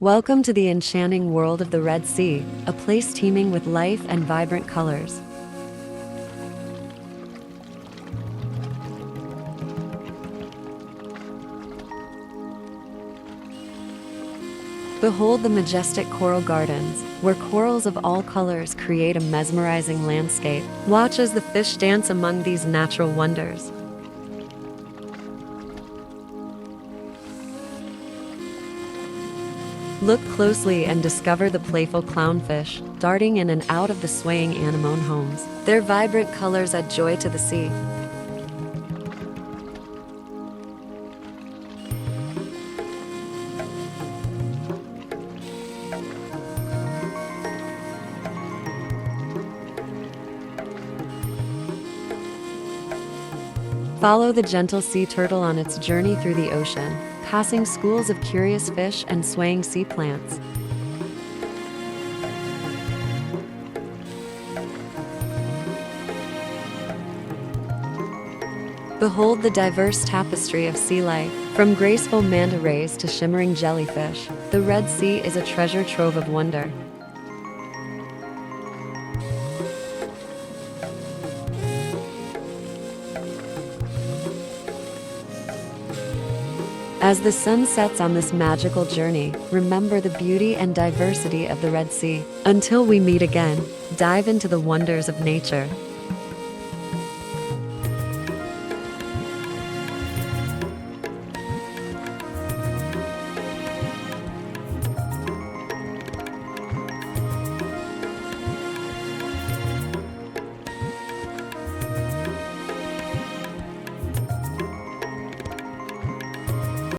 Welcome to the enchanting world of the Red Sea, a place teeming with life and vibrant colors. Behold the majestic coral gardens, where corals of all colors create a mesmerizing landscape. Watch as the fish dance among these natural wonders. Look closely and discover the playful clownfish, darting in and out of the swaying anemone homes. Their vibrant colors add joy to the sea. Follow the gentle sea turtle on its journey through the ocean, passing schools of curious fish and swaying sea plants. Behold the diverse tapestry of sea life. From graceful manta rays to shimmering jellyfish, the Red Sea is a treasure trove of wonder. As the sun sets on this magical journey, remember the beauty and diversity of the Red Sea. Until we meet again, dive into the wonders of nature.